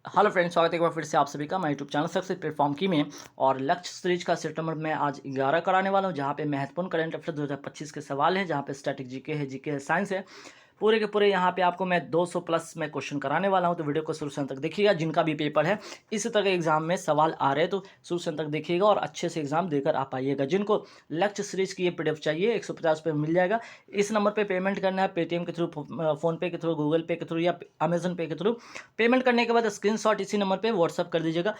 Hello friends, स्वागत है एक बार फिर से आप सभी का मैं यूट्यूब चैनल सक्सेस प्लेटफॉर्म की में। और लक्ष्य सीरीज का सितंबर में आज 11 कराने वाला हूं, जहां पे महत्वपूर्ण करंट अफेयर 2025 के सवाल हैं, जहां पे स्टैटिक जीके है साइंस है। पूरे के पूरे यहां पे आपको मैं 200 प्लस में क्वेश्चन कराने वाला हूं, तो वीडियो को शुरू से अंत तक देखिएगा। जिनका भी पेपर है इसी तरह के एग्जाम में सवाल आ रहे हैं, तो शुरू से अंत तक देखिएगा और अच्छे से एग्जाम देकर आ पाइएगा। जिनको लक्ष्य सीरीज की ये पीडीएफ चाहिए 150 पे मिल जाएगा। इस नंबर पे पेमेंट करना है, पेटीएम के थ्रू, फोन पे के थ्रू, गूगल पे के थ्रू या अमेजन पे के थ्रू। पेमेंट करने के बाद स्क्रीनशॉट इसी नंबर पे व्हाट्सअप कर दीजिएगा।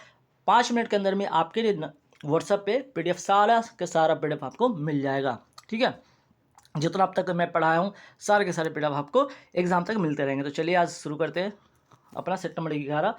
5 मिनट के अंदर में आपके लिए व्हाट्सअप पे पीडीएफ सारा के सारा पीडीएफ आपको मिल जाएगा। ठीक है, जितना अब तक मैं पढ़ाया हूँ सारे के सारे पीडीएफ आपको एग्जाम तक मिलते रहेंगे। तो चलिए आज शुरू करते हैं अपना सेट नंबर 11।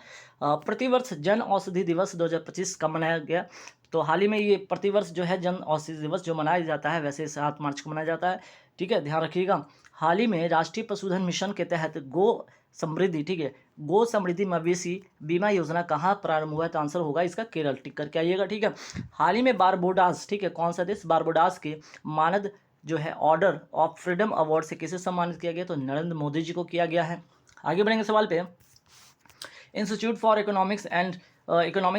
प्रतिवर्ष जन औषधि दिवस 2025 कब मनाया गया? तो हाल ही में ये प्रतिवर्ष जो है जन औषधि दिवस जो मनाया जाता है, वैसे 7 मार्च को मनाया जाता है। ठीक है, ध्यान रखिएगा। हाल ही में राष्ट्रीय पशुधन मिशन के तहत गो समृद्धि, ठीक है, गो समृद्धि मवेशी बीमा योजना कहाँ प्रारंभ हुआ है? तो आंसर होगा इसका केरल। टिक करके आइएगा। ठीक है, हाल ही में बारबोडास, ठीक है, कौन सा देश? बारबोडास के मानद जो है ऑर्डर ऑफ फ्रीडम अवार्ड से किसे सम्मानित किया गया? तो नरेंद्र मोदी जी को किया गया है। आगे बढ़ेंगे सवाल पे। Institute for economics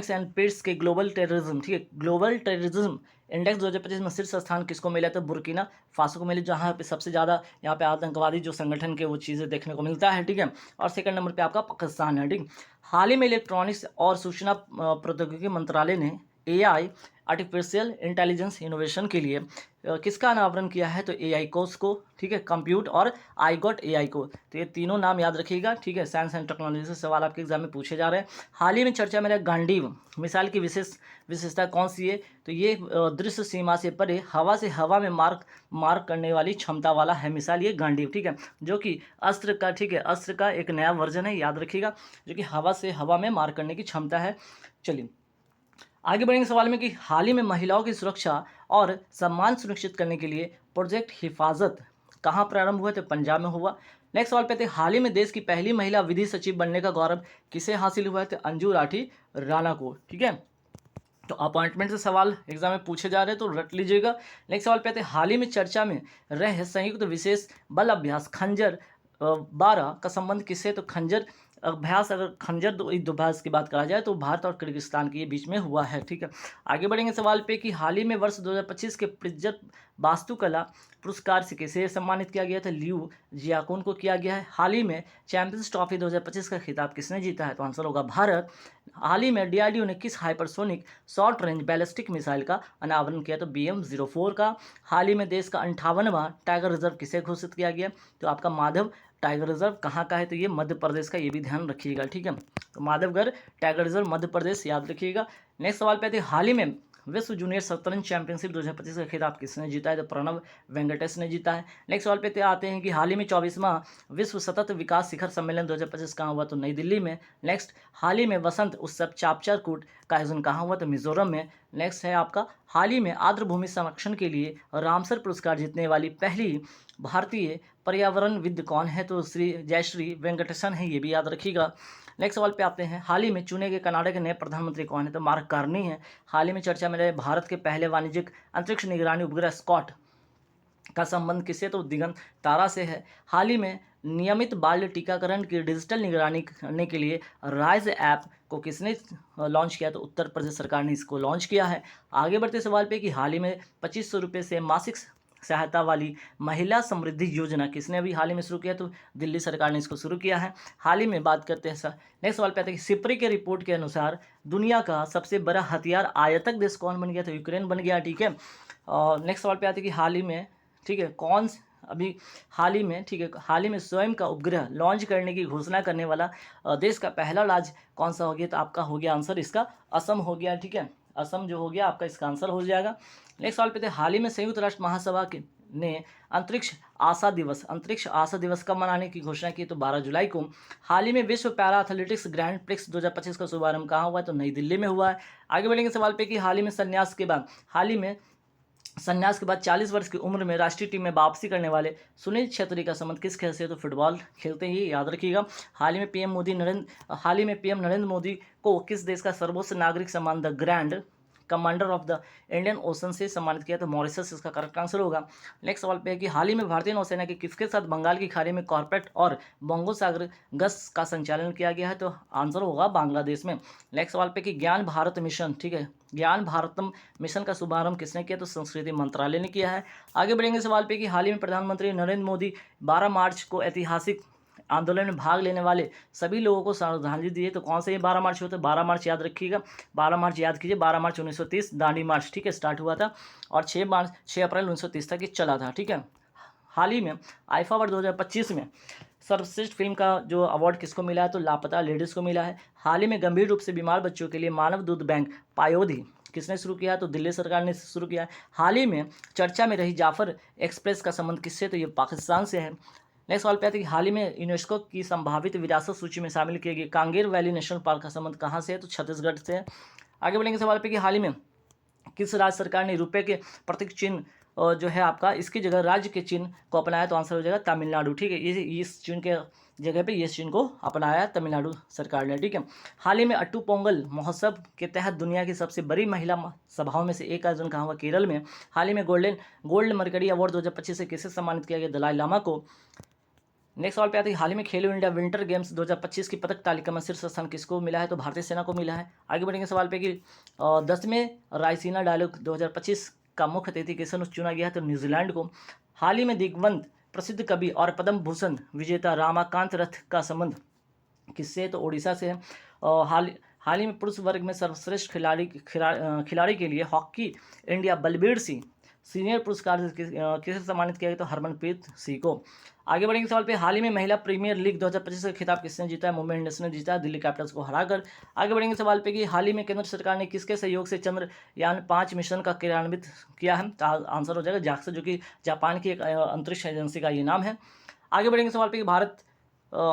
and peace के ग्लोबल टेररिज्म, ठीक है, ग्लोबल टेररिज्म इंडेक्स 2025 में शीर्ष स्थान किसको मिला? तो बुर्किना फासो को मिले, जहाँ पे सबसे ज़्यादा यहाँ पे आतंकवादी जो संगठन के वो चीज़ें देखने को मिलता है। ठीक है, और सेकंड नंबर पे आपका पाकिस्तान है। ठीक, हाल ही में इलेक्ट्रॉनिक्स और सूचना प्रौद्योगिकी मंत्रालय ने एआई आर्टिफिशियल इंटेलिजेंस इनोवेशन के लिए किसका अनावरण किया है? तो एआई कोर्स को, ठीक है, कंप्यूट और आई गॉट एआई को। तो ये तीनों नाम याद रखिएगा। ठीक है, साइंस एंड टेक्नोलॉजी से सवाल आपके एग्जाम में पूछे जा रहे हैं। हाल ही में चर्चा में रहा गांडीव मिसाइल की विशेषता कौन सी है? तो ये दृश्य सीमा से परे हवा में मार्क करने वाली क्षमता वाला है मिसाइल, ये गांडीव। ठीक है, जो कि अस्त्र का, ठीक है, अस्त्र का एक नया वर्जन है, याद रखिएगा, जो कि हवा में मार करने की क्षमता है। चलिए आगे बढ़ेंगे सवाल में कि हाल ही में महिलाओं की सुरक्षा और सम्मान सुनिश्चित करने के लिए प्रोजेक्ट हिफाजत कहाँ प्रारंभ हुआ? तो पंजाब में हुआ। नेक्स्ट सवाल पे थे, हाल ही में देश की पहली महिला विधि सचिव बनने का गौरव किसे हासिल हुआ है? तो अंजू राठी राणा को। ठीक है, तो अपॉइंटमेंट से सवाल एग्जाम में पूछे जा रहे हैं, तो रट लीजिएगा। नेक्स्ट सवाल पे आते हैं, हाल ही में चर्चा में रहे संयुक्त विशेष बल अभ्यास खंजर 12 का संबंध किससे? तो खंजर अभ्यास, अगर खंजर युद्ध अभ्यास की बात करा जाए तो भारत और किर्गिस्तान के बीच में हुआ है। ठीक है, आगे बढ़ेंगे सवाल पे कि हाल ही में वर्ष 2025 के प्रिज्जत वास्तुकला पुरस्कार से किसे सम्मानित किया गया था? लियू जियाकुन को किया गया है। हाल ही में चैंपियंस ट्रॉफी 2025 का खिताब किसने जीता है? तो आंसर होगा भारत। हाल ही में डीआरडीओ ने किस hypersonic short range ballistic missile का अनावरण किया? तो BM-04 का। हाल ही में देश का 58वां टाइगर रिजर्व किसे घोषित किया गया? तो आपका माधव टाइगर रिजर्व कहाँ का है? तो ये मध्य प्रदेश का, ये भी ध्यान रखिएगा। ठीक है, तो माधवगढ़ टाइगर रिजर्व मध्य प्रदेश, याद रखिएगा। नेक्स्ट सवाल पे आते हैं, हाल ही में विश्व जूनियर शतरंज चैंपियनशिप 2025 का खिताब किसने जीता है? तो प्रणव वेंकटेश ने जीता है। नेक्स्ट सवाल पे आते हैं कि हाल ही में 24वां विश्व सतत विकास शिखर सम्मेलन 2025 कहाँ हुआ? तो नई दिल्ली में। नेक्स्ट, हाल ही में वसंत उत्सव चापचारकूट का आयोजन कहाँ हुआ? तो मिजोरम में। नेक्स्ट है आपका, हाल ही में आर्द्र भूमि संरक्षण के लिए रामसर पुरस्कार जीतने वाली पहली भारतीय पर्यावरणविद कौन है? तो जयश्री वेंकटेशन है, ये भी याद रखिएगा। नेक्स्ट सवाल पे आते हैं, हाल ही में चुने गए कनाडा के नए प्रधानमंत्री कौन है? तो मार्क कार्नी है। हाल ही में चर्चा में रहे भारत के पहले वाणिज्यिक अंतरिक्ष निगरानी उपग्रह स्कॉट का संबंध किससे? तो दिगंत तारा से है। हाल ही में नियमित बाल्य टीकाकरण की डिजिटल निगरानी करने के लिए राइज ऐप को किसने लॉन्च किया? तो उत्तर प्रदेश सरकार ने इसको लॉन्च किया है। आगे बढ़ते सवाल पे कि हाल ही में 2500 रुपये से मासिक सहायता वाली महिला समृद्धि योजना किसने अभी हाल ही में शुरू किया? तो दिल्ली सरकार ने इसको शुरू किया है। हाल ही में बात करते हैं सर, नेक्स्ट सवाल पे आते हैं कि सिप्री के रिपोर्ट के अनुसार दुनिया का सबसे बड़ा हथियार आयातक देश कौन बन गया? तो यूक्रेन बन गया। ठीक है, और नेक्स्ट सवाल पे आते हैं कि हाल ही में, ठीक है, कौन अभी हाल ही में, ठीक है, हाल ही में स्वयं का उपग्रह लॉन्च करने की घोषणा करने वाला देश का पहला राज्य कौन सा हो गया? तो आपका हो गया आंसर इसका असम हो गया। ठीक है, असम जो हो गया आपका इसका आंसर हो जाएगा। नेक्स्ट सवाल पे थे, हाल ही में संयुक्त राष्ट्र महासभा ने अंतरिक्ष आशा दिवस कब मनाने की घोषणा की? तो 12 जुलाई को। हाल ही में विश्व पैरा एथलेटिक्स ग्रैंड प्रिक्स 2025 का शुभारंभ कहाँ हुआ है? तो नई दिल्ली में हुआ है। आगे बढ़ेंगे सवाल पे कि हाल ही में संन्यास के बाद 40 वर्ष की उम्र में राष्ट्रीय टीम में वापसी करने वाले सुनील छेत्री का संबंध किस खेल से? तो फुटबॉल खेलते ही, याद रखिएगा। हाल ही में पीएम नरेंद्र मोदी को किस देश का सर्वोच्च नागरिक सम्मान the grand commander of the Indian ocean से सम्मानित किया, तो मॉरिशस इसका करेक्ट आंसर होगा। नेक्स्ट सवाल पे है कि हाल ही में भारतीय नौसेना के किसके साथ बंगाल की खाड़ी में कॉर्पेट और बंगोसागर गश्त का संचालन किया गया है, तो आंसर होगा बांग्लादेश में। नेक्स्ट सवाल पे कि ज्ञान भारत मिशन, ठीक है, ज्ञान भारतम मिशन का शुभारंभ किसने किया, तो संस्कृति मंत्रालय ने किया है। आगे बढ़ेंगे सवाल पे कि हाल ही में प्रधानमंत्री नरेंद्र मोदी 12 मार्च को ऐतिहासिक आंदोलन में भाग लेने वाले सभी लोगों को श्रद्धांजलि दी है, तो कौन सा ये 12 मार्च होता है? 12 मार्च याद रखिएगा, 12 मार्च याद कीजिए, 12 मार्च 1930 दांडी मार्च, ठीक है, स्टार्ट हुआ था और 6 अप्रैल 1930 तक ये चला था, ठीक है। हाल ही में आईफा अवार्ड 2025 में सर्वश्रेष्ठ फिल्म का जो अवार्ड किसको मिला है, तो लापता लेडीज़ को मिला है। हाल ही में गंभीर रूप से बीमार बच्चों के लिए मानव दूध बैंक पायोधी किसने शुरू किया, तो दिल्ली सरकार ने शुरू किया है। हाल ही में चर्चा में रही जाफर एक्सप्रेस का संबंध किससे, तो ये पाकिस्तान से है। नेक्स्ट सवाल पे आते हैं कि हाल ही में यूनेस्को की संभावित विरासत सूची में शामिल किए गए कांगेर वैली नेशनल पार्क का संबंध कहाँ से है, तो छत्तीसगढ़ से है। आगे बढ़ेंगे सवाल पे कि हाल ही में किस राज्य सरकार ने रुपये के प्रतीक चिन्ह जो है आपका इसकी जगह राज्य के चिन्ह को अपनाया, तो आंसर हो जाएगा तमिलनाडु, ठीक है। इस चिन्ह के जगह पे ये चिन्ह को अपनाया तमिलनाडु सरकार ने, ठीक है। हाल ही में अट्टू पोंगल महोत्सव के तहत दुनिया की सबसे बड़ी महिला सभाओं में से एक आयोजन कहाँ हुआ, केरल में। हाल ही में गोल्ड मरकरी अवार्ड 2025 से किसे सम्मानित किया गया, दलाई लामा को। नेक्स्ट सवाल पे आते हैं हाल ही में खेलो इंडिया विंटर गेम्स 2025 की पदक तालिका में शीर्ष स्थान किसको मिला है, तो भारतीय सेना को मिला है। आगे बढ़ेंगे सवाल पे कि 10वें रायसीना डायलॉग 2025 का मुख्य अतिथि किसे चुना गया है, तो न्यूजीलैंड को। हाल ही में दिग्वंत प्रसिद्ध कवि और पद्म भूषण विजेता रामाकांत रथ का संबंध किससे, तो ओडिशा से है। हाल ही में पुरुष वर्ग में सर्वश्रेष्ठ खिलाड़ी के लिए hockey India Balbir Singh senior पुरस्कार किसे सम्मानित किया गया, तो हरमनप्रीत सिंह को। आगे बढ़ेंगे सवाल पे हाल ही में महिला प्रीमियर लीग 2025 का खिताब किसने जीता है, मुंबई इंडियंस ने जीता दिल्ली कैपिटल्स को हराकर। आगे बढ़ेंगे सवाल पे कि हाल ही में केंद्र सरकार ने किसके सहयोग से चंद्रयान 5 मिशन का क्रियान्वित किया है, तो आंसर हो जाएगा जाक्सा, जो कि जापान की एक अंतरिक्ष एजेंसी का ये नाम है। आगे बढ़ेंगे सवाल पे कि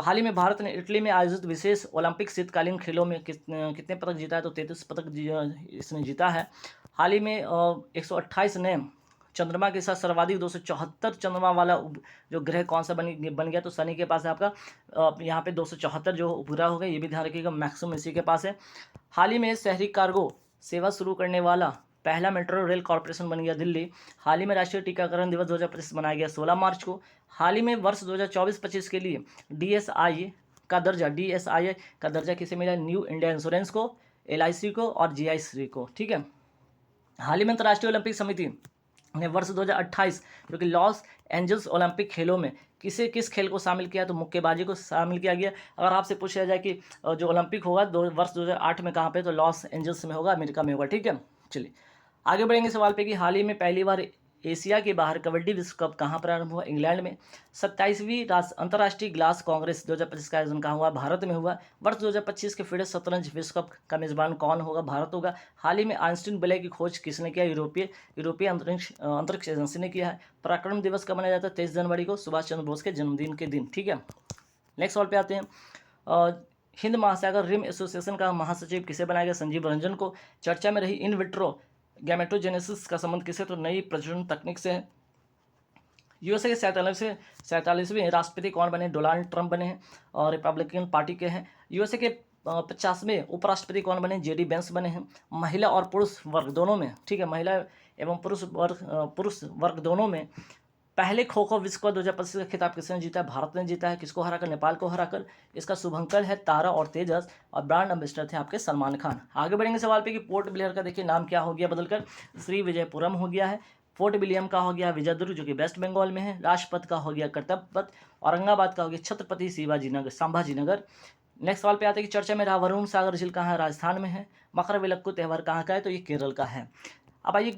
हाल ही में भारत ने इटली में आयोजित विशेष ओलंपिक शीतकालीन खेलों में कितने पदक जीता है, तो 33 पदक इसने जीता है। हाल ही में 128 ने चंद्रमा के साथ सर्वाधिक 274 चंद्रमा वाला जो ग्रह कौन सा बन गया, तो शनि के पास है आपका। यहाँ पे 274 जो पूरा हो गया, ये भी ध्यान रखिएगा, मैक्सिमम इसी के पास है। हाल ही में शहरी कार्गो सेवा शुरू करने वाला पहला मेट्रो रेल कॉर्पोरेशन बन गया दिल्ली। हाल ही में राष्ट्रीय टीकाकरण दिवस 2025 मनाया गया 16 मार्च को। हाल ही में वर्ष 2024-25 के लिए DSI का दर्जा किसे मिला, न्यू इंडिया इंश्योरेंस को, LIC को और GI को, ठीक है। हाल ही में अंतर्राष्ट्रीय ओलंपिक समिति ने वर्ष 2028 जो कि लॉस एंजल्स ओलंपिक खेलों में किस खेल को शामिल किया, तो मुक्केबाजी को शामिल किया गया। अगर आपसे पूछा जाए कि जो ओलंपिक होगा वर्ष 2008 में कहाँ पे, तो लॉस एंजल्स में होगा, अमेरिका में होगा, ठीक है। चलिए आगे बढ़ेंगे सवाल पे कि हाल ही में पहली बार एशिया के बाहर कबड्डी विश्व कप कहाँ प्रारंभ हुआ, इंग्लैंड में। 27वीं अंतर्राष्ट्रीय ग्लास कांग्रेस 2025 का आयोजन कहाँ हुआ, भारत में हुआ। वर्ष 2025 के फिडेस शतरंज विश्व कप का मेजबान कौन होगा, भारत होगा। हाल ही में आइंस्टीन वलय की खोज किसने किया, यूरोपीय अंतरिक्ष एजेंसी ने किया है। पराक्रम दिवस कब मनाया जाता है, 23 जनवरी को, सुभाष चंद्र बोस के जन्मदिन के दिन, ठीक है। नेक्स्ट सवाल पे आते हैं हिंद महासागर रिम एसोसिएशन का महासचिव किसे बनाया गया, संजीव रंजन को। चर्चा में रही इन विट्रो गैमेटोजेनेसिस का संबंध किसे, तो नई प्रजनन तकनीक से है। यूएसए के 47वें राष्ट्रपति कौन बने, डोनाल्ड ट्रंप बने हैं और रिपब्लिकन पार्टी के हैं। यूएसए के 50वें उपराष्ट्रपति कौन बने, JD वेंस बने हैं। महिला और पुरुष वर्ग दोनों में, ठीक है, महिला एवं पुरुष वर्ग दोनों में पहले खो खो विश्व कप 2025 का खिताब किसने जीता है, भारत ने जीता है। किसको हराकर, नेपाल को हराकर। इसका शुभंकर है तारा और तेजस और ब्रांड एम्बेसडर थे आपके सलमान खान। आगे बढ़ेंगे सवाल पे कि पोर्ट ब्लेयर का देखिए नाम क्या हो गया बदलकर, श्री विजयपुरम हो गया है। फोर्ट विलियम का हो गया विजयदुर्ग जो कि वेस्ट बंगाल में है। राजपथ का हो गया कर्तव्य पथ। औरंगाबाद का हो गया छत्रपति संभाजी नगर। नेक्स्ट सवाल पे आते हैं कि चर्चा में रहा वरुण सागर झील कहाँ है, राजस्थान में है। मकर विलक्कु त्यौहार कहाँ का है, तो ये केरल का है। अब आइए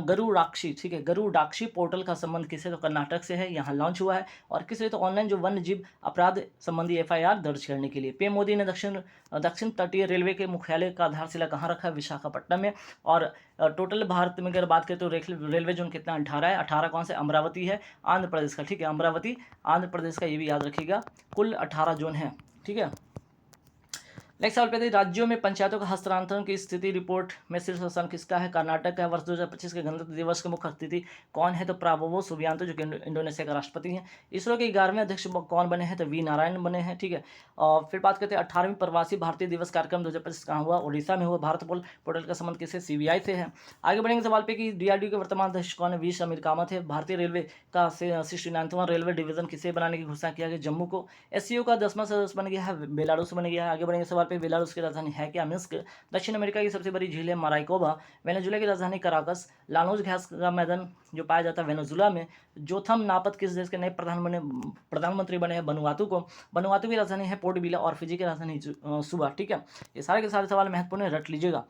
गरुड़ाक्षी, ठीक है, गरुड़ाक्षी पोर्टल का संबंध किससे, तो कर्नाटक से है, यहाँ लॉन्च हुआ है। और किस लिए, तो ऑनलाइन जो वन्य जीव अपराध संबंधी FIR दर्ज करने के लिए। पीएम मोदी ने दक्षिण तटीय रेलवे के मुख्यालय का आधारशिला कहाँ रखा है, विशाखापट्टनम में। और टोटल भारत में अगर बात करें तो रेलवे जोन कितना 18 है। 18 कौन से, अमरावती है आंध्र प्रदेश का, ठीक है, अमरावती आंध्र प्रदेश का, ये भी याद रखिएगा। कुल 18 जोन है, ठीक है। नेक्स्ट सवाल पे थे, राज्यों में पंचायतों का हस्तांतरण की स्थिति रिपोर्ट में शीर्ष स्थान किसका है? कर्नाटक का। वर्ष 2025 के गणतंत्र दिवस के मुख्य अतिथि कौन है? तो प्राबोवो सुबियांतो, जो कि इंडोनेशिया का राष्ट्रपति हैं। इसरो के 11वें अध्यक्ष कौन बने हैं? तो वी नारायण बने हैं, ठीक है। और फिर बात करते हैं 18वीं प्रवासी भारतीय दिवस कार्यक्रम 2025 कहाँ हुआ? उड़ीसा में हुआ। भारत पोर्टल का संबंध किससे? सीबीआई से है। आगे बढ़ेंगे सवाल पे कि डीआरडीओ के वर्तमान अध्यक्ष कौन है? वी समीर कामत है। भारतीय रेलवे का 69वां रेलवे डिवीजन किसे बनाने की घोषणा किया गया? जम्मू को। एससीओ का 10वां सदस्य बन गया है, बेलारूस बन गया है। आगे बढ़ेंगे सवाल पे, बेलारूस की राजधानी है क्या? मिन्स्क। दक्षिण अमेरिका की सबसे बड़ी झील है मराइकोबा। वेनेजुला की राजधानी कराकस। लानोज गैस का मैदान जो पाया जाता है वेनेजुला में। जोथम नापत किस देश के नए प्रधानमंत्री बने हैं? बनुआतू को। बनुआतू की राजधानी है पोर्ट बिला और फिजी की राजधानी सुबा, ठीक है। ये सारे के सारे सवाल महत्वपूर्ण है, रट लीजिएगा।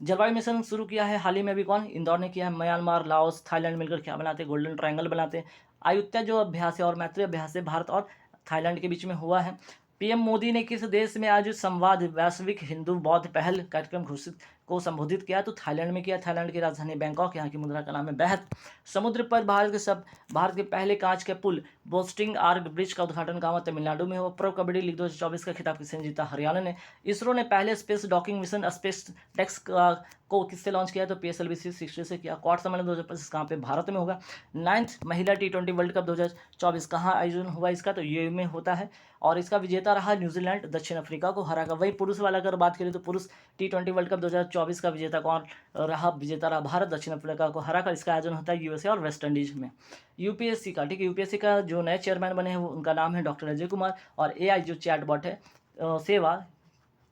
जलवायु मिशन शुरू किया है हाल ही में अभी कौन? इंदौर ने किया है। म्यांमार, लाओस, थाईलैंड मिलकर क्या बनाते हैं? गोल्डन ट्रायंगल बनाते हैं। आयुत्या जो अभ्यास है और मैत्री अभ्यास है भारत और थाईलैंड के बीच में हुआ है। पीएम मोदी ने किस देश में आज संवाद वैश्विक हिंदू बौद्ध पहल कार्यक्रम घोषित को संबोधित किया? तो थाईलैंड में किया। थाईलैंड की राजधानी बैंकॉक, यहाँ की मुद्रा का नाम है बैहत। समुद्र पर भारत के पहले कांच के पुल बोस्टिंग आर्क ब्रिज का उद्घाटन कहाँ हुआ? तमिलनाडु में हुआ। प्रो कबड्डी लीग 2024 का खिताब किसने जीता? हरियाणा ने। इसरो ने पहले space docking mission SpaDeX को किससे लॉन्च किया? तो PSLV 60 से किया। क्वाड सम्मेलन 2025 कहाँ पे? भारत में होगा। 9th महिला T20 वर्ल्ड कप 2024 कहाँ आयोजन हुआ इसका? तो यूएई में होता है और इसका विजेता रहा न्यूजीलैंड, दक्षिण अफ्रीका को हराकर। वही पुरुष वाला अगर बात करें तो पुरुष T20 वर्ल्ड कप 2024 का विजेता कौन रहा? विजेता रहा भारत, दक्षिण अफ्रीका को हराकर। इसका आयोजन होता है USA और वेस्ट इंडीज में। यूपीएससी का, ठीक है, यूपीएससी का जो नए चेयरमैन बने हैं उनका नाम है डॉक्टर अजय कुमार। और AI जो चैटबॉट है सेवा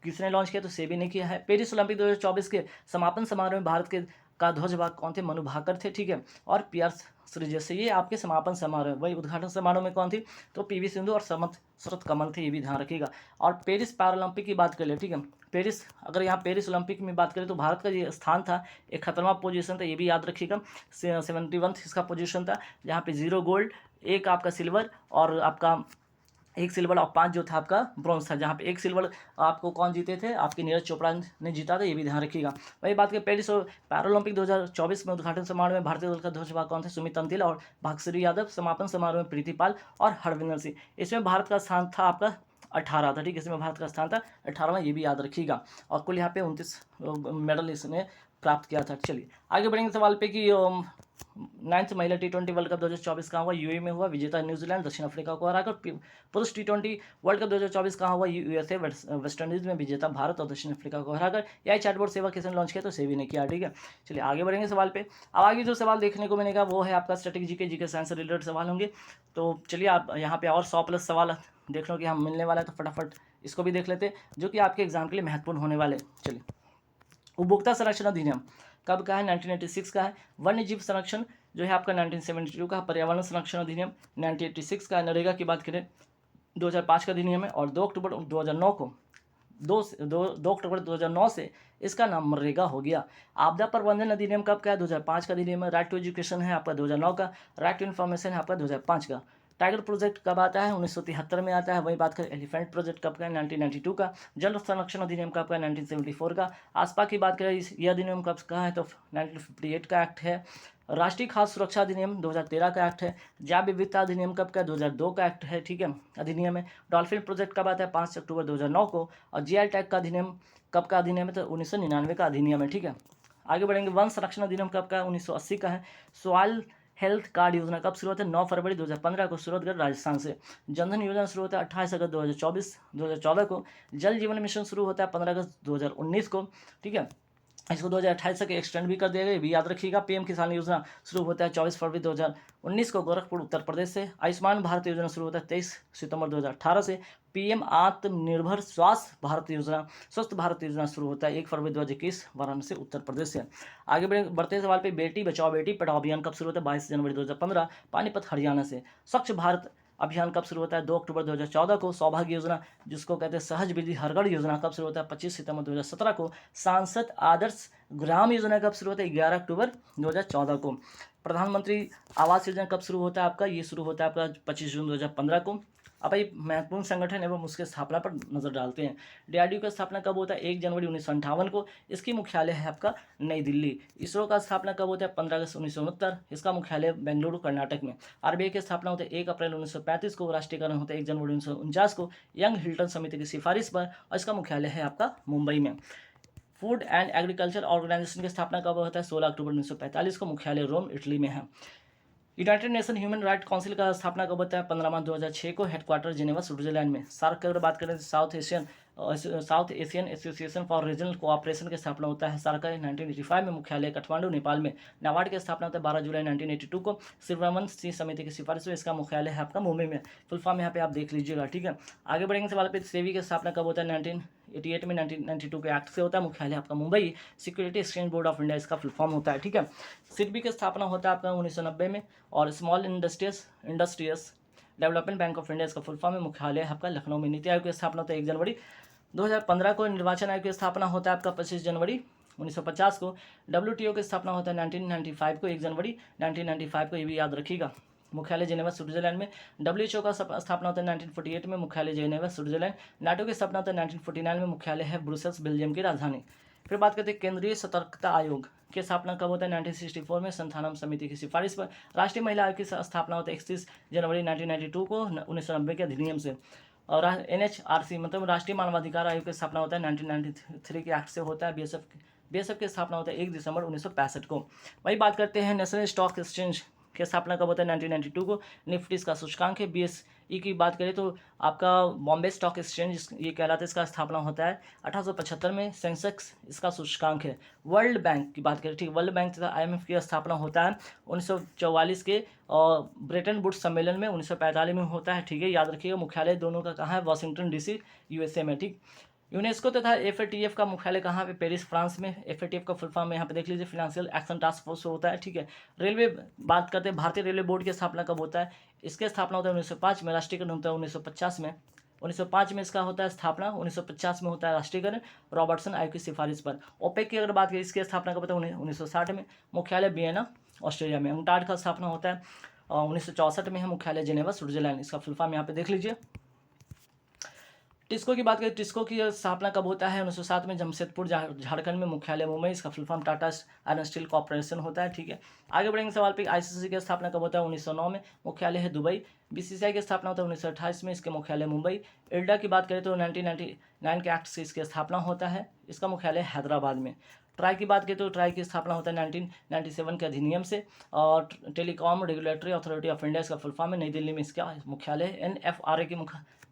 किसने लॉन्च किया? तो सेबी ने किया है। पेरिस ओलंपिक 2024 के समापन समारोह में भारत के का ध्वजवाहक कौन थे? मनु भाकर थे, ठीक है। और पियर्स श्रीजेश, ये आपके समापन समारोह। वही उद्घाटन समारोह में कौन थी? तो PV सिंधु और शरत कमल थे, ये भी ध्यान रखिएगा। और पेरिस पैरालंपिक की बात कर ले, ठीक है। पेरिस, अगर यहाँ पेरिस ओलंपिक में बात करें तो भारत का ये स्थान था 71वां पोजीशन था, ये भी याद रखिएगा। 71 इसका पोजीशन था, जहाँ पे 0 गोल्ड, 1 आपका सिल्वर और आपका 1 सिल्वर और 5 जो था आपका ब्रॉन्ज था। जहाँ पे 1 सिल्वर आपको कौन जीते थे? आपके नीरज चोपड़ा ने जीता था, ये भी ध्यान रखिएगा। वही बात करें पेरिस पैरालंपिक 2024 में उद्घाटन समारोह में भारतीय दल का ध्वजवाहक कौन थे? सुमित अंतिल और भागश्री यादव। समापन समारोह में प्रीति पाल और हरविंदर सिंह। इसमें भारत का स्थान था आपका 18 था, ठीक है। इसमें भारत का स्थान था 18वां, ये भी याद रखिएगा। और कुल यहाँ पे 29 मेडल इसने प्राप्त किया था। चलिए आगे बढ़ेंगे सवाल पे कि 9th महिला T20 वर्ल्ड कप 2024 कहाँ हुआ? यूएई में हुआ। विजेता न्यूजीलैंड, दक्षिण अफ्रीका को हराकर। पुरुष T20 वर्ल्ड कप 2024 कहाँ हुआ? USA वेस्ट इंडीज में। विजेता भारत और दक्षिण अफ्रीका को हराकर। यह चैटबॉट सेवा किसने लॉन्च किया? तो सेबी ने किया, ठीक है। चलिए आगे बढ़ेंगे सवाल पे। अब आगे जो सवाल देखने को मिलेगा वो है आपका स्ट्रेटेजी के जीके साइंस से रिलेटेड सवाल होंगे। तो चलिए आप यहाँ पे और 100+ सवाल देख लो कि हम मिलने वाला है, तो फटाफट इसको भी देख लेते हैं जो कि आपके एग्जाम के लिए महत्वपूर्ण होने वाले। चलिए, उपभोक्ता संरक्षण अधिनियम कब का है? 1986 का है। वन्य जीव संरक्षण जो है आपका 1972 का। पर्यावरण संरक्षण अधिनियम 1986 का। नरेगा की बात करें 2005 का अधिनियम है। और 2 अक्टूबर 2009 को 2 अक्टूबर 2009 से इसका नाम मनरेगा हो गया। आपदा प्रबंधन अधिनियम कब का है? 2005 का अधिनियम है। राइट टू एजुकेशन है आपका 2009 का। राइट टू इन्फॉर्मेशन है आपका 2005 का। टाइगर प्रोजेक्ट कब आता है? 1973 में आता है। वही बात करें एलिफेंट प्रोजेक्ट कब का है? 1992 का। जल संरक्षण अधिनियम कब का है? 1974 का। आसपा की बात करें ये अधिनियम कब का है? तो 1958 का एक्ट है। राष्ट्रीय खाद्य सुरक्षा अधिनियम 2013 का एक्ट है। जैव विविधता अधिनियम कब का है? 2002 का एक्ट है, ठीक है, अधिनियम है। डॉल्फिन प्रोजेक्ट कब आता है? 5 अक्टूबर 2009 को। और GI टैग का अधिनियम कब का अधिनियम है? तो 1999 का अधिनियम है, ठीक है। आगे बढ़ेंगे। वन संरक्षण अधिनियम कब का है? 1980 का है। सॉइल हेल्थ कार्ड योजना कब शुरू होता है? 9 फरवरी 2015 को सूरतगढ़ राजस्थान से। जनधन योजना शुरू होता है 28 अगस्त 2014 को। जल जीवन मिशन शुरू होता है 15 अगस्त 2019 को, ठीक है। इसको 2028 तक एक्सटेंड भी कर दिया गया, ये भी याद रखिएगा। PM किसान योजना शुरू होता है 24 फरवरी 2019 को गोरखपुर उत्तर प्रदेश से। आयुष्मान भारत योजना शुरू होता है 23 सितंबर 2018 से। PM आत्मनिर्भर स्वास्थ्य भारत योजना स्वस्थ भारत योजना शुरू होता है 1 फरवरी 2021 वाराणसी उत्तर प्रदेश से। आगे बढ़ते सवाल पे, बेटी बचाओ बेटी पढ़ाओ अभियान कब शुरू होता है? 22 जनवरी 2015 पानीपत हरियाणा से। स्वच्छ भारत अभियान कब शुरू होता है? 2 अक्टूबर 2014 को। सौभाग्य योजना जिसको कहते हैं सहज बिजली हर घर योजना कब शुरू होता है? 25 सितंबर 2017 को। सांसद आदर्श ग्राम योजना कब शुरू होता है? 11 अक्टूबर 2014 को। प्रधानमंत्री आवास योजना कब शुरू होता है आपका? ये शुरू होता है आपका 25 जून 2015 को। अब ये महत्वपूर्ण संगठन एवं उसके स्थापना पर नजर डालते हैं। डीआरडीओ का स्थापना कब होता है? 1 जनवरी 1958 को। इसकी मुख्यालय है आपका नई दिल्ली। इसरो का स्थापना कब होता है? 15 अगस्त 1969। इसका मुख्यालय बेंगलुरु कर्नाटक में। आरबीआई की स्थापना होता है 1 अप्रैल 1935 को। राष्ट्रीयकरण होता है 1 जनवरी 1949 को यंग हिल्टन समिति की सिफारिश पर, और इसका मुख्यालय है आपका मुंबई में। फूड एंड एग्रीकल्चर ऑर्गेनाइजेशन की स्थापना कब होता है? 16 अक्टूबर 1945 को। मुख्यालय रोम, इटली में है। United nation human right council का स्थापना कब होता है? 15 मार्च 2006 को। हेडक्वार्टर जिनेवा, स्विट्जरलैंड में। सार्क की अगर बात करें तो south Asian association for regional cooperation की स्थापना होता है सार्क का 1985 में। मुख्यालय काठमांडू, नेपाल में। नाबार्ड की स्थापना होता है 12 जुलाई 1982 को। सिरवमन सी समिति की सिफारिश में। इसका मुख्यालय है आपका मुंबई में। फुल फॉर्म यहाँ पे आप देख लीजिएगा, ठीक है। आगे बढ़ेंगे सवाल पे। सेबी की स्थापना कब होता है? 1988 में। 1992 के एक्ट से होता है। मुख्यालय आपका Mumbai. Security exchange board of India इसका फुल फॉर्म होता है, ठीक है। सिडबी की स्थापना होता है आपका 1990 में। और small industries development bank of India इसका फुल फॉर्म है। मुख्यालय आपका लखनऊ में। नीति आयोग की स्थापना होता है 1 जनवरी 2015 को। निर्वाचन आयोग की स्थापना होता है आपका 25 जनवरी 1950 को। डब्ल्यूटीओ की स्थापना होता है 1995 को, 1 जनवरी 1995 को, ये भी याद रखिएगा। मुख्यालय जेनेवा, स्विट्जरलैंड में। डब्ल्यूएचओ का स्थापना होता है 1948 में। मुख्यालय जेनेवा, स्विट्जरलैंड। नाटो की स्थापना होता है 1949 में। मुख्यालय है ब्रुसेल्स, बेल्जियम की राजधानी। फिर बात करते हैं केंद्रीय सतर्कता आयोग की स्थापना कब होता है? 1964 में। संथानम समिति की सिफारिश पर। राष्ट्रीय महिला आयोग की स्थापना होता है 31 जनवरी 1992 को, 1990 के अधिनियम से। और एनएचआरसी मतलब राष्ट्रीय मानवाधिकार आयोग की स्थापना होता है 1993 के एक्ट से होता है। बीएसएफ की स्थापना होता है 1 दिसंबर 1965 को। वही बात करते हैं नेशनल स्टॉक एक्सचेंज की स्थापना कब होता है? 1992 को। निफ्टी इसका सूचकांक है। बीएसई की बात करें तो आपका बॉम्बे स्टॉक एक्सचेंज ये कहलाता है, इसका स्थापना होता है 1875 में। सेंसेक्स इसका सूचकांक है। वर्ल्ड बैंक की बात करें, ठीक, वर्ल्ड बैंक तथा आईएमएफ की स्थापना होता है 1944 के और ब्रेटन वुड्स सम्मेलन में 1945 में होता है, ठीक है, याद रखिएगा। मुख्यालय दोनों का कहाँ है? वाशिंगटन डीसी, यूएसए में, ठीक। यूनेस्को तथा एफएटीएफ का मुख्यालय कहाँ पे? पेरिस, फ्रांस में। एफएटीएफ का फुल फॉर्म यहाँ पे देख लीजिए, फाइनेंशियल एक्शन टास्क फोर्स होता है, ठीक है। रेलवे बात करते हैं, भारतीय रेलवे बोर्ड की स्थापना कब होता है? इसकी स्थापना होता है 1905 में। राष्ट्रीयकरण होता है 1950 में। 1905 में इसका होता है स्थापना, 1950 में होता है राष्ट्रीयकरण रॉबर्टसन आयोग की सिफारिश पर। ओपेक की अगर बात करें, इसकी स्थापना कब होता है? 1960 में। मुख्यालय वियना, ऑस्ट्रेलिया में। UNCTAD का स्थापना होता है 1964 में है। मुख्यालय जेनेवा, स्विट्जरलैंड। इसका फुल फॉर्म यहाँ पे देख लीजिए। टिस्को की बात करें, टिस्को की स्थापना कब होता है? 1907 में। जमशेदपुर, झारखंड में। मुख्यालय मुंबई। इसका full form Tata iron steel corporation होता है, ठीक है। आगे बढ़ेंगे सवाल पे। आईसीसी की स्थापना कब होता है? 1909 में। मुख्यालय है दुबई। बीसीसीआई की स्थापना होता है 1928 में। इसके मुख्यालय मुंबई। इल्डा की बात करें तो 1999 के एक्ट से इसकी स्थापना होता है। इसका मुख्यालय हैदराबाद में। ट्राई की बात करें तो ट्राई की स्थापना होता है 1997 के अधिनियम से। और telecom regulatory authority of India इसका फुल फॉर्म है। नई दिल्ली में इसका मुख्यालय है। एनएफआरए की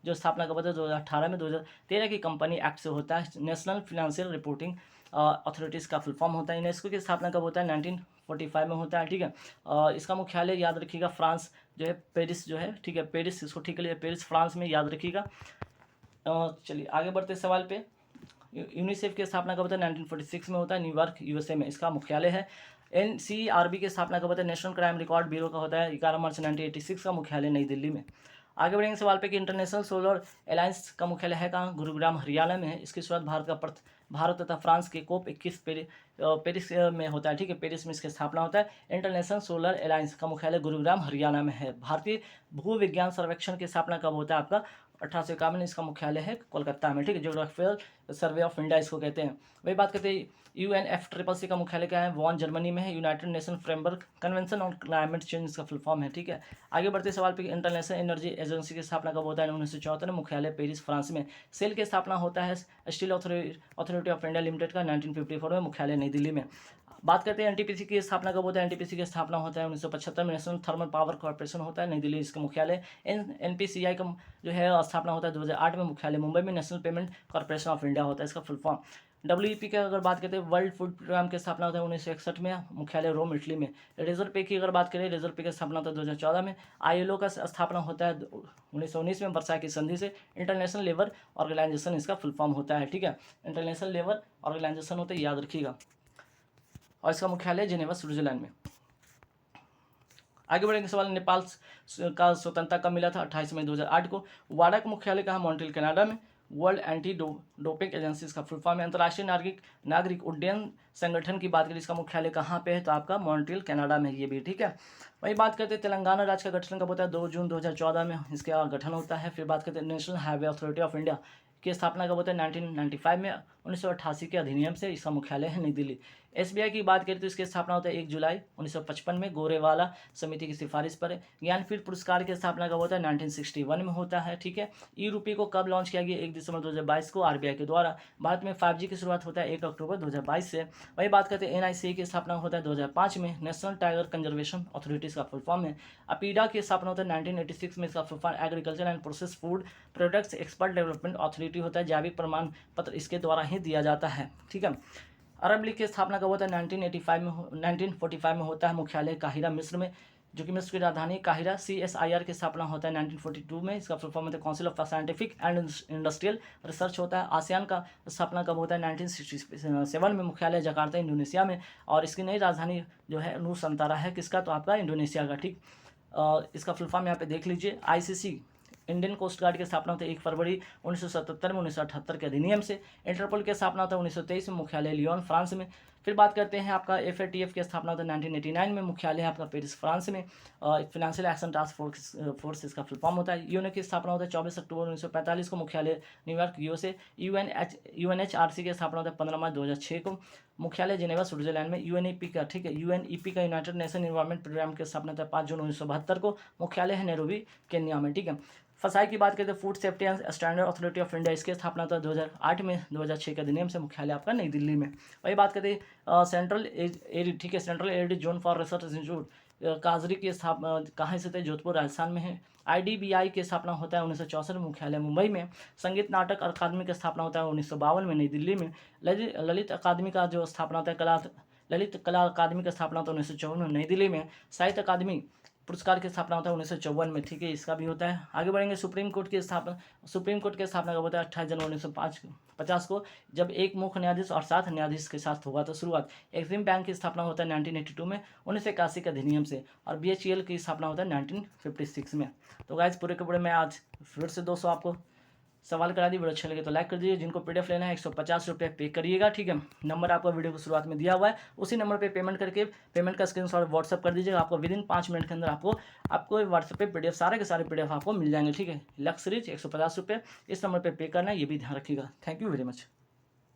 जो स्थापना कब होता है? 2018 में। 2013 की कंपनी एक्ट से होता है। नेशनल फिनेंशियल रिपोर्टिंग अथॉरिटीज़ का फुल फॉर्म होता है। यूनेस्को की स्थापना कब होता है? 1945 में होता है, ठीक है। इसका मुख्यालय याद रखिएगा फ्रांस जो है, पेरिस जो है, ठीक है, पेरिस, इसको ठीक है, पेरिस फ्रांस में, याद रखिएगा। चलिए आगे बढ़ते सवाल पे। यूनिसेफ की स्थापना कब होता है? 1946 में होता है, न्यूयॉर्क, यूएसए में। इसका मुख्यालय है। एनसीआरबी की स्थापना कब होता है? नेशनल क्राइम रिकॉर्ड ब्यूरो का होता है 11 मार्च 1986 का। मुख्यालय नई दिल्ली में। आगे बढ़ेंगे सवाल पे कि इंटरनेशनल सोलर अलायंस का मुख्यालय है कहाँ? गुरुग्राम, हरियाणा में है। इसकी शुरुआत भारत तथा फ्रांस के COP 21 पेरिस में होता है, ठीक है। पेरिस में इसकी स्थापना होता है। इंटरनेशनल सोलर अलायंस का मुख्यालय गुरुग्राम, हरियाणा में है। भारतीय भू विज्ञान सर्वेक्षण की स्थापना कब होता है? आपका 1851। इसका मुख्यालय है कोलकाता में, ठीक है। ज्योग्राफिकल सर्वे ऑफ इंडिया इसको कहते हैं। वही बात करते हैं UNFCCC का मुख्यालय क्या है? वॉन, जर्मनी में है। United nation framework convention on climate change इसका फुल फॉर्म है, ठीक है। आगे बढ़ते सवाल पे इंटरनेशनल एनर्जी एजेंसी की स्थापना कब होता है? 1974 में। मुख्यालय पेरिस, फ्रांस में। सेल की स्थापना होता है steel authority of India limited का 1954 में। मुख्यालय नई दिल्ली में। बात करते हैं एनटीपीसी की स्थापना कब होता है? एनटीपीसी की स्थापना होता है 1975 में। नेशनल थर्मल पावर कॉर्पोरेशन होता है नई दिल्ली, इसका मुख्यालय। एनपीसीआई का जो है स्थापना होता है 2008 में। मुख्यालय मुंबई में। National payment corporation of India होता है, इसका फुल फॉर्म। WEP की अगर बात करते हैं, वर्ल्ड फूड प्रोग्राम की स्थापना होता है 1961 में। मुख्यालय रोम, इटली में। रिजर्व पे की अगर बात करें, रिजर्व पे की स्थापना होता है 2014 में। ILO का स्थापना होता है 1919 में, वर्साई की संधि से। इंटरनेशनल लेबर ऑर्गेनाइजेशन इसका फुल फॉर्म होता है, ठीक है। इंटरनेशनल लेबर ऑर्गेनाइजेशन होता है, याद रखिएगा। और इसका मुख्यालय जेनेवा, स्विट्जरलैंड में। आगे बढ़ेंगे सवाल। नेपाल का स्वतंत्रता कब मिला था? 28 मई 2008 को। वाडा का मुख्यालय कहाँ? मॉन्ट्रियल, कनाडा में। वर्ल्ड एंटी डोपिंग एजेंसी इसका फुल फॉर्म है। अंतर्राष्ट्रीय नागरिक उड्डयन संगठन की बात करें, इसका मुख्यालय कहाँ पे है, तो आपका मॉन्ट्रियल कनाडा में, ये भी ठीक है। वही बात करते हैं तेलंगाना राज्य का गठन कब होता है, 2 जून 2014 में इसका गठन होता है। फिर बात करते हैं national highway authority of India की स्थापना कब होता है, 1995 में, 1988 के अधिनियम से। इसका मुख्यालय है नई दिल्ली। एसबीआई की बात करें तो इसकी स्थापना होता है 1 जुलाई 1955 में, गोरेवाला समिति की सिफारिश पर। ज्ञानपीठ पुरस्कार की स्थापना कब होता है, 1961 में होता है, ठीक है। ई रूपी को कब लॉन्च किया गया, 1 दिसंबर 2022 को आरबीआई के द्वारा। भारत में 5G की शुरुआत होता है 1 अक्टूबर 2022 से। वही बात करते हैं एनआईसी की स्थापना होता है 2005 में, नेशनल टाइगर कंजर्वेशन अथॉरिटीज का फुल फॉर्म है। अपीडा की स्थापना होता है 1986 में, इसका full form agriculture and process food products expert development authority होता है। जैविक प्रमाण पत्र इसके द्वारा ही दिया जाता है, ठीक है। अरब लीग की स्थापना कब होता है, 1945 में होता है। मुख्यालय काहिरा मिस्र में, जो कि मिस्र की राजधानी काहिरा। CSIR की स्थापना होता है 1942 में, इसका फुल फॉर्म होता है council of scientific and industrial research होता है। आसियान का स्थापना कब होता है, 1967 में, मुख्यालय जकार्ता इंडोनेशिया में। और इसकी नई राजधानी जो है नूसंतारा है, किसका, तो आपका इंडोनेशिया का, ठीक। इसका फुल फॉर्म यहाँ पे देख लीजिए। ICC इंडियन कोस्ट गार्ड की स्थापना होती है 1 फरवरी 1977 में, 1978 के अधिनियम से। इंटरपोल की स्थापना होता है 1923 में, मुख्यालय लियोन फ्रांस में। फिर बात करते हैं आपका FATF की स्थापना होता है 1989 में, मुख्यालय है आपका पेरिस फ्रांस में। फाइनेंशियल एक्शन टास्क फोर्स इसका फुल फॉर्म होता है। यूएनओ की स्थापना होता है 24 अक्टूबर 1945 को, मुख्यालय न्यूयॉर्क USA। UNHRC की स्थापना होता है 15 मार्च 2006 को, मुख्यालय जिनेवा स्विट्जरलैंड में। UNEP का, ठीक है, UNEP का यूनाइटेड नेशन एनवायरमेंट प्रोग्राम की स्थापना होता है 5 जून 1972 को, मुख्यालय है नैरोबी केन्या में, ठीक है। फसाई की बात करें तो food safety and standard authority of India, इसकी स्थापना होता है 2008 में, 2006 के अधिनियम से, मुख्यालय आपका नई दिल्ली में। वही बात करते हैं सेंट्रल एरिड, ठीक है, central arid zone for research institute काजरी की स्थापना कहाँ स्थित है, जोधपुर राजस्थान में है। IDBI की स्थापना होता है 1964 में, मुख्यालय मुंबई में। संगीत नाटक अकादमी की स्थापना होता है 1952 में, नई दिल्ली में। ललित अकादमी का जो स्थापना होता है ललित कला अकादमी की स्थापना होता है 1954 में, नई दिल्ली में। साहित्य अकादमी पुरस्कार की स्थापना होता है 1954 में, ठीक है, इसका भी होता है। आगे बढ़ेंगे, सुप्रीम कोर्ट की स्थापना कब होता है, 28 जनवरी 1950 को, जब एक मुख्य न्यायाधीश और 7 न्यायाधीश के साथ होगा तो शुरुआत। एक्सिम बैंक की स्थापना होता है 1982 में, 1981 के अधिनियम से। और BHEL की स्थापना होता है 1956 में। तो गाइस पूरे के पूरे मैं आज फिर से 200 आपको सवाल करा दी। वीडियो अच्छे लगे तो लाइक कर दीजिए। जिनको PDF लेना है 150 रुपये पे करिएगा, ठीक है। नंबर आपका वीडियो को शुरुआत में दिया हुआ है, उसी नंबर पे पेमेंट करके पेमेंट का स्क्रीनशॉट व्हाट्सअप कर दीजिएगा। आपको विदिन 5 मिनट के अंदर आपको व्हाट्सएप पे PDF सारे के सारे PDF आपको मिल जाएंगे, ठीक है। लक्ष्य सीरीज 150 रुपये इस नंबर पर पे करना है, ये भी ध्यान रखिएगा। Thank you very much.